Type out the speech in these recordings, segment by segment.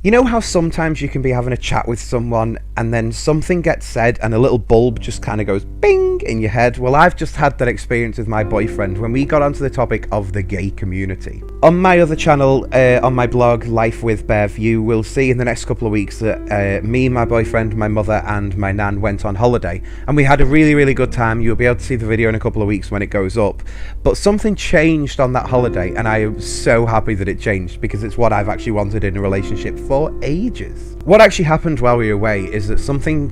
You know how sometimes you can be having a chat with someone and then something gets said and a little bulb just kind of goes bing in your head? Well, I've just had that experience with my boyfriend when we got onto the topic of the gay community. On my other channel, on my blog, Life with Bev, you will see in the next couple of weeks that me, my boyfriend, my mother and my nan went on holiday and we had a really, really good time. You'll be able to see the video in a couple of weeks when it goes up. But something changed on that holiday and I am so happy that it changed because it's what I've actually wanted in a relationship for ages. What actually happened while we were away is that something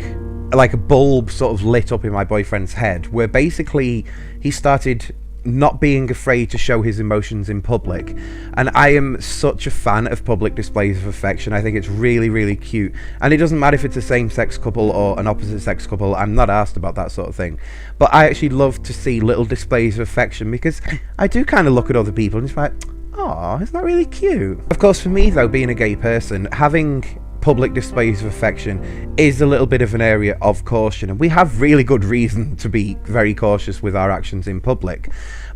like a bulb sort of lit up in my boyfriend's head, where basically he started not being afraid to show his emotions in public. And I am such a fan of public displays of affection. I think it's really, really cute, and it doesn't matter if it's a same-sex couple or an opposite-sex couple. I'm not asked about that sort of thing, but I actually love to see little displays of affection because I do kind of look at other people and it's like, oh, isn't that really cute? Of course, for me though, being a gay person, having public displays of affection is a little bit of an area of caution, and we have really good reason to be very cautious with our actions in public.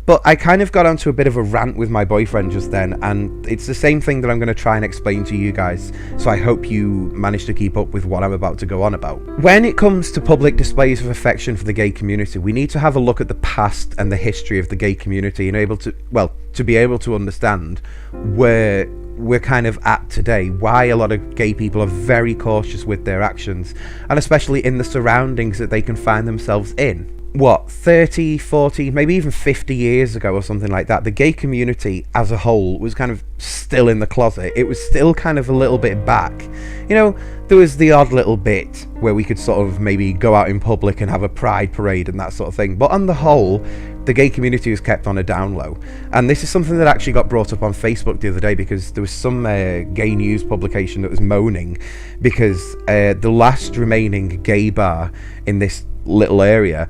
But I kind of got onto a bit of a rant with my boyfriend just then, and it's the same thing that I'm going to try and explain to you guys, so I hope you manage to keep up with what I'm about to go on about. When it comes to public displays of affection for the gay community, we need to have a look at the past and the history of the gay community and to be able to understand where we're kind of at today, why a lot of gay people are very cautious with their actions, and especially in the surroundings that they can find themselves in. 30, 40, maybe even 50 years ago or something like that, the gay community as a whole was kind of still in the closet. It was still kind of a little bit back. You know, there was the odd little bit where we could sort of maybe go out in public and have a pride parade and that sort of thing, but on the whole, the gay community was kept on a down low. And this is something that actually got brought up on Facebook the other day, because there was some gay news publication that was moaning because the last remaining gay bar in this little area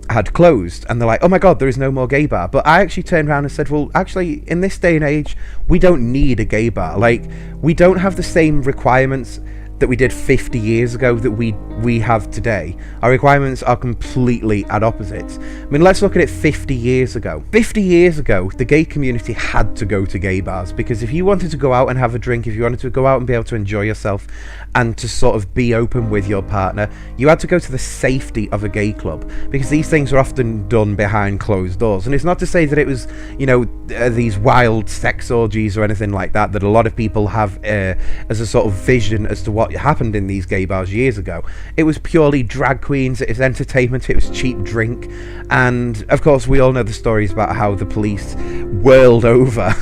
had closed, and they're like, oh my god, there is no more gay bar. But I actually turned around and said, well, actually, in this day and age, we don't need a gay bar. Like, we don't have the same requirements that we did 50 years ago that we have today. Our requirements are completely at opposites. I mean, let's look at it 50 years ago. 50 years ago, the gay community had to go to gay bars, because if you wanted to go out and have a drink, if you wanted to go out and be able to enjoy yourself and to sort of be open with your partner, you had to go to the safety of a gay club, because these things are often done behind closed doors. And it's not to say that it was, you know, these wild sex orgies or anything like that that a lot of people have as a sort of vision as to what happened in these gay bars years ago. It was purely drag queens, it was entertainment, it was cheap drink, and of course we all know the stories about how the police world over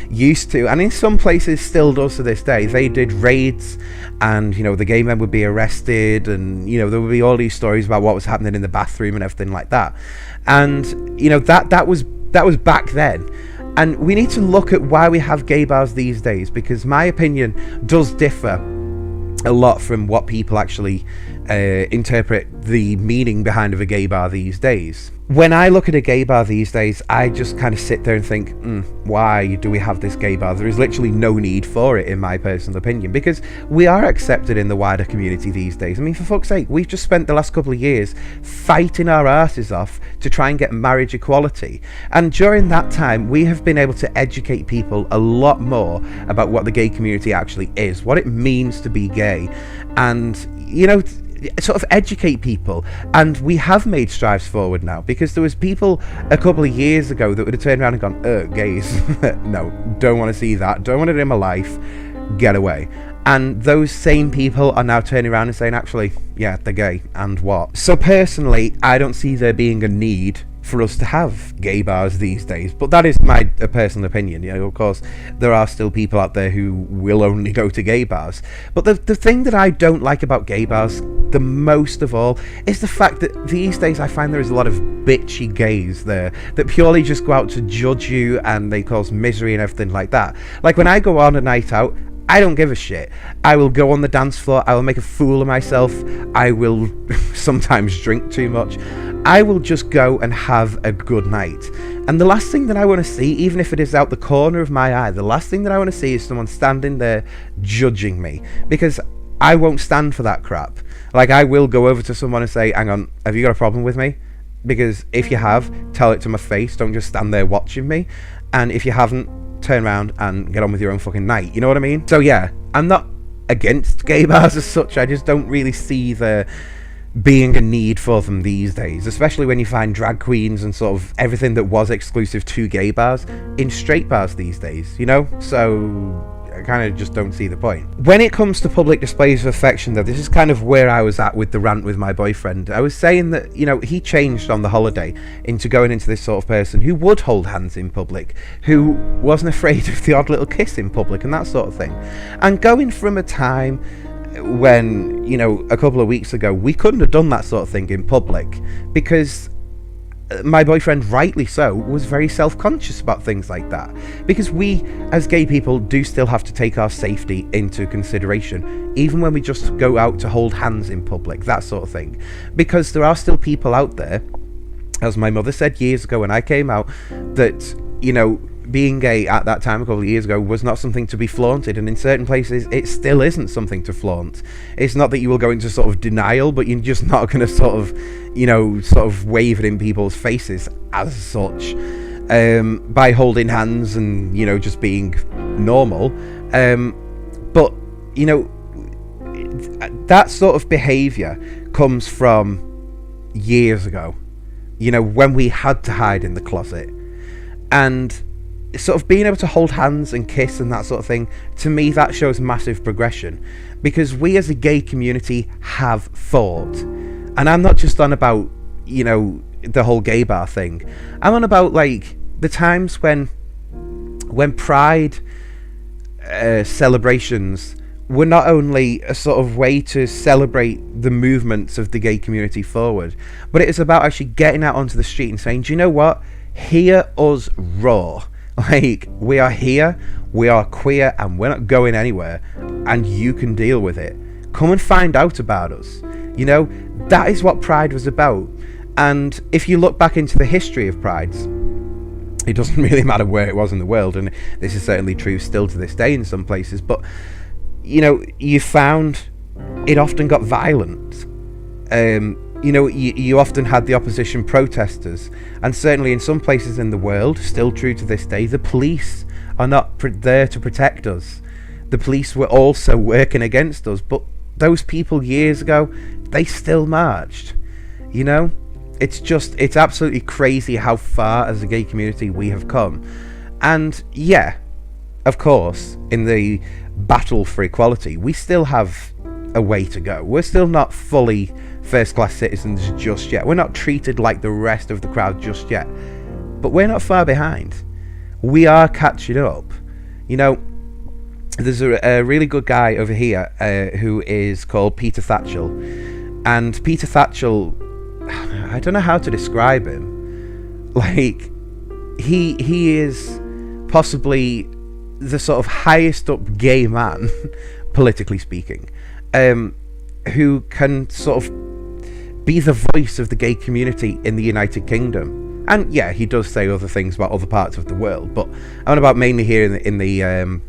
used to, and in some places still does to this day, they did raids, and you know, the gay men would be arrested, and you know, there would be all these stories about what was happening in the bathroom and everything like that. And you know, that was back then. And we need to look at why we have gay bars these days, because my opinion does differ a lot from what people actually interpret the meaning behind of a gay bar these days. When I look at a gay bar these days, I just kind of sit there and think, why do we have this gay bar? There is literally no need for it, in my personal opinion, because we are accepted in the wider community these days. I mean, for fuck's sake, we've just spent the last couple of years fighting our asses off to try and get marriage equality. And during that time, we have been able to educate people a lot more about what the gay community actually is, what it means to be gay, and, you know, sort of educate people. And we have made strides forward now, because there was people a couple of years ago that would have turned around and gone, gays, no, don't want to see that, don't want it in my life, get away. And those same people are now turning around and saying, actually, yeah, they're gay, and what? So personally, I don't see there being a need for us to have gay bars these days, but that is my personal opinion. You know, of course, there are still people out there who will only go to gay bars. But the thing that I don't like about gay bars the most of all is the fact that these days I find there is a lot of bitchy gays there that purely just go out to judge you, and they cause misery and everything like that. Like, when I go on a night out, I don't give a shit. I will go on the dance floor, I will make a fool of myself, I will sometimes drink too much, I will just go and have a good night. And the last thing that I want to see, even if it is out the corner of my eye, the last thing that I want to see is someone standing there judging me, because I won't stand for that crap. Like, I will go over to someone and say, hang on, have you got a problem with me? Because if you have, tell it to my face, don't just stand there watching me. And if you haven't, turn around and get on with your own fucking night, you know what I mean? So yeah, I'm not against gay bars as such. I just don't really see there being a need for them these days, especially when you find drag queens and sort of everything that was exclusive to gay bars in straight bars these days, you know? So I kind of just don't see the point. When it comes to public displays of affection, though, this is kind of where I was at with the rant with my boyfriend. I was saying that, you know, he changed on the holiday into going into this sort of person who would hold hands in public, who wasn't afraid of the odd little kiss in public and that sort of thing. And going from a time when, you know, a couple of weeks ago, we couldn't have done that sort of thing in public because my boyfriend, rightly so, was very self-conscious about things like that, because we as gay people do still have to take our safety into consideration, even when we just go out to hold hands in public, that sort of thing, because there are still people out there, as my mother said years ago when I came out, that, you know, being gay at that time a couple of years ago was not something to be flaunted, and in certain places it still isn't something to flaunt. It's not that you will go into sort of denial, but you're just not going to sort of, you know, sort of wave it in people's faces as such, by holding hands and, you know, just being normal. But, you know, that sort of behaviour comes from years ago, you know, when we had to hide in the closet. And sort of being able to hold hands and kiss and that sort of thing, to me that shows massive progression, because we as a gay community have fought. And I'm not just on about, you know, the whole gay bar thing. I'm on about, like, the times when pride celebrations were not only a sort of way to celebrate the movements of the gay community forward, but it is about actually getting out onto the street and saying, do you know what, hear us roar. Like, we are here, we are queer, and we're not going anywhere, and you can deal with it. Come and find out about us. You know, that is what Pride was about. And if you look back into the history of Prides, it doesn't really matter where it was in the world, and this is certainly true still to this day in some places, but, you know, you found it often got violent. You know, you often had the opposition protesters, and certainly in some places in the world, still true to this day, the police are not there to protect us. The police were also working against us, but those people years ago, they still marched. You know, it's absolutely crazy how far as a gay community we have come. And yeah, of course, in the battle for equality, we still have a way to go. We're still not fully first-class citizens just yet. We're not treated like the rest of the crowd just yet. But we're not far behind. We are catching up. You know, there's a really good guy over here who is called Peter Thatchell. And Peter Thatchell, I don't know how to describe him. Like, he is possibly the sort of highest up gay man, politically speaking, who can sort of be the voice of the gay community in the United Kingdom. And yeah, he does say other things about other parts of the world, but I'm about mainly here in the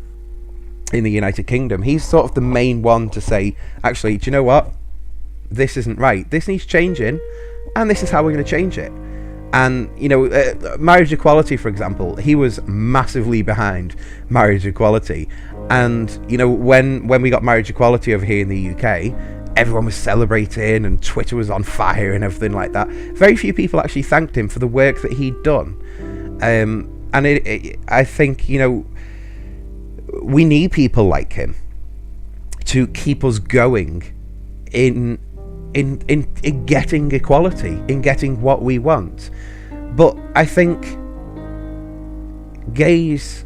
United Kingdom. He's sort of the main one to say, actually, do you know what? This isn't right. This needs changing, and this is how we're going to change it. And, you know, marriage equality, for example, he was massively behind marriage equality. And, you know, when we got marriage equality over here in the UK, everyone was celebrating and Twitter was on fire and everything like that. Very few people actually thanked him for the work that he'd done. And I think, you know, we need people like him to keep us going in getting equality, in getting what we want. But I think gays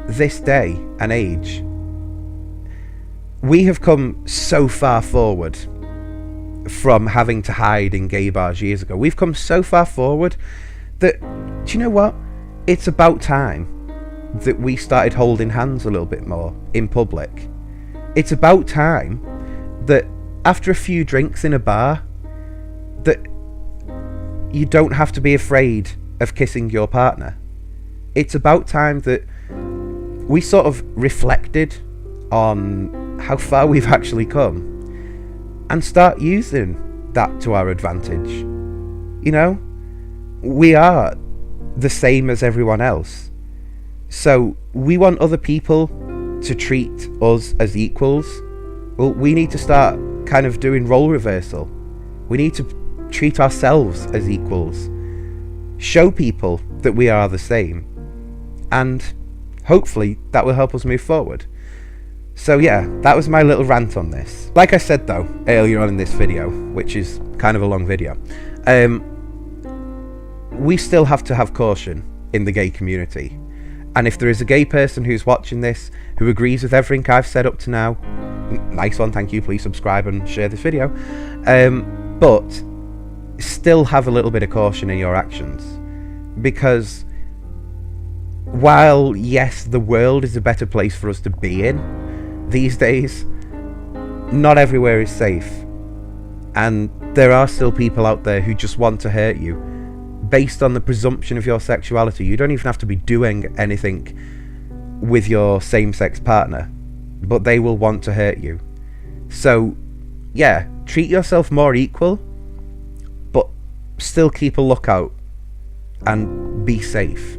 this day and age, we have come so far forward from having to hide in gay bars years ago. We've come so far forward that, do you know what? It's about time that we started holding hands a little bit more in public. It's about time that after a few drinks in a bar, that you don't have to be afraid of kissing your partner. It's about time that we sort of reflected on how far we've actually come and start using that to our advantage. You know, we are the same as everyone else. So we want other people to treat us as equals, well, we need to start kind of doing role reversal. We need to treat ourselves as equals, show people that we are the same, and hopefully that will help us move forward. So yeah, that was my little rant on this. Like I said though, earlier on in this video, which is kind of a long video, we still have to have caution in the gay community. And if there is a gay person who's watching this who agrees with everything I've said up to now, nice one, thank you, please subscribe and share this video. But still have a little bit of caution in your actions, because while yes, the world is a better place for us to be in these days, not everywhere is safe, and there are still people out there who just want to hurt you based on the presumption of your sexuality. You don't even have to be doing anything with your same-sex partner, but they will want to hurt you. So yeah, treat yourself more equal, but still keep a lookout and be safe.